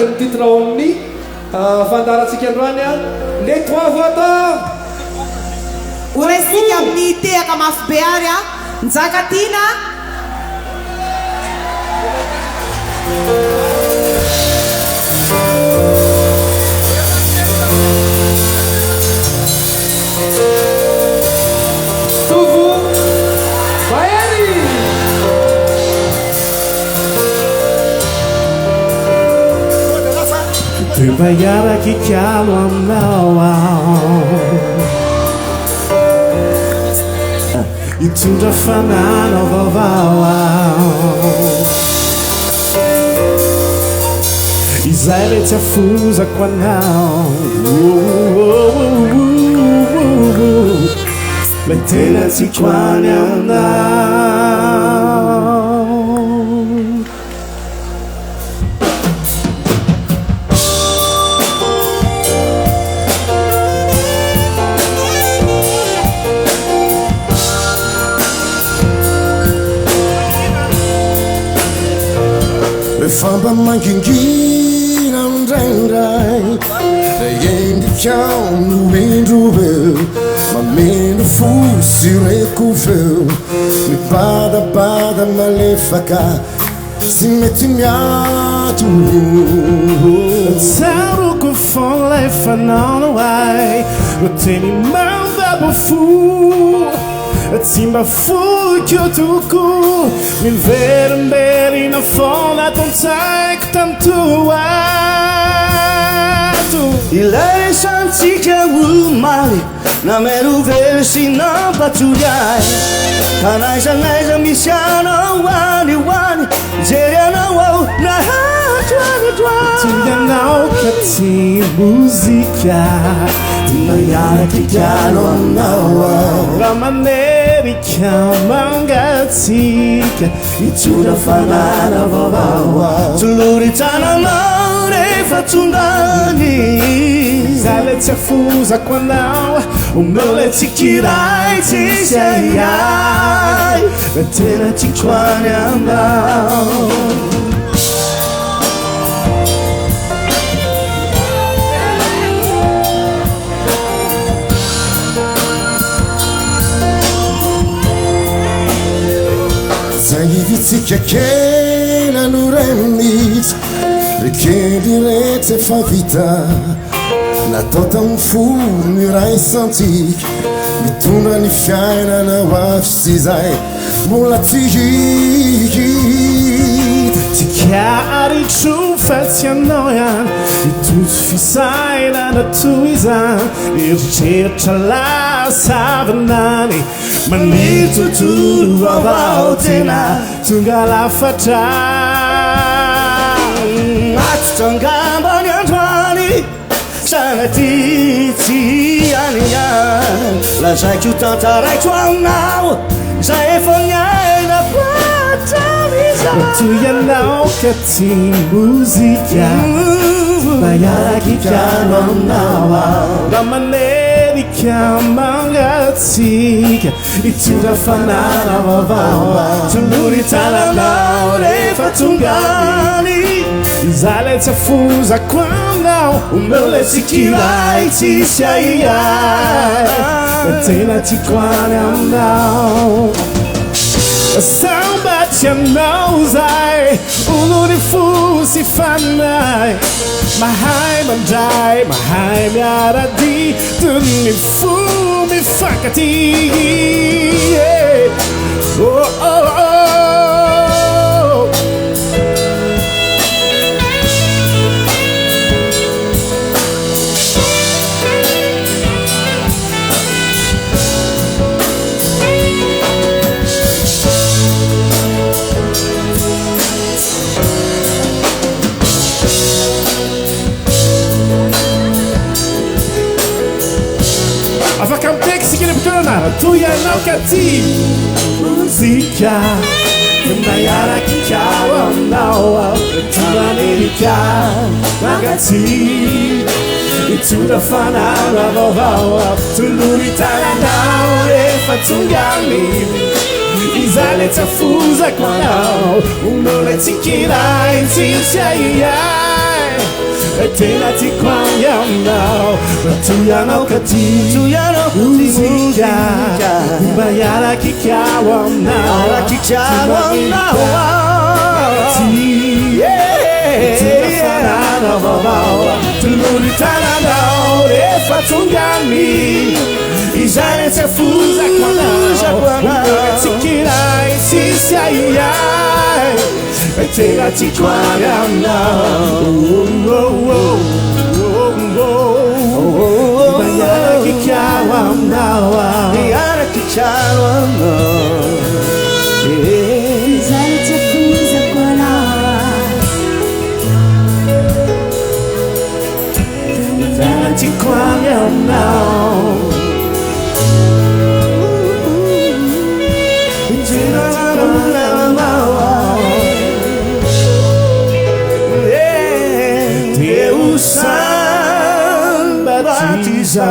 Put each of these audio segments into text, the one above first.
le titre ny fandaratsika androany a les trois votants oresika amin'ny tehaka mafy be ary a Njakatiana Tovo Mahery Terbayara que calo e tudo afanado Israel te afusa quando Letena ti quando Famba mangingira ndrai Yendi chão no endro Mamendo fusi recuveu Me bada malefaca Se mete miato Sauro com fome fanando ai No teni manda bofu Simba que eu toco Mil vermelho na fola Tom sai que tanto ato E lei santica umai Na mero versi na patrugliai Canai janai misiano Wani Zeriana wow Na Tuianau cati musica Tinaiara che chiaro andava Ramaneri chiamangazica E giura fanara vavawa Tulluritana maure fatundani Zale ti affusa quando O meu le ti chirai ti sei ai Vetera ti quani andau Vizica che la nuremit Perché direte fa vita La tota un fumirai santic Mi tuna ni fiaina na wafsi zai Mula tigit Ti chiari ciù fazzi annoia E tu fissai la natuisa E ricerca la savannani Ma lì tu vautena Tunga la faccia Attongamba gli antuani Sana tizi anian La sai più tanta rai tua now Sai fognai la porta Tu ianau che ti musica Baiara che chiaro andava Da maneri chiamangazzica E tu da fanara vavawa Tu l'uritana laure fatungani Isale ti affusa quando Un meu le si chirai ti sei ai E tena ti quane andau Samba ti annausai Un'uri fusi fannai Mahai mangiai, mahai miaradi Tu mi fumi faccati Oh oh oh Tu ianau cattivo musica Naiara che chiaro andava Tu l'America ragazzi E tu da fanara vavawa Tu l'uritana naure fatungani Isale ti affusa quando Un mole ti chirai ti sei ai tena tiako aminao tu ianao ka tia muzika mba iaraky-kiao aminao Fanana vaovao tolony tananao rehefa tongany izay tsy afozako anao tsikiray sisy aiay tena tiako aminao mba iaraky-kiao aminao iaraky-kiao aminao izay tsy afozako anao tiako aminao Teu samba batizar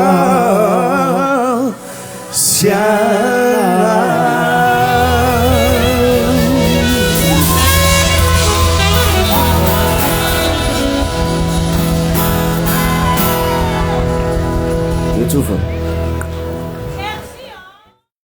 se Tovo.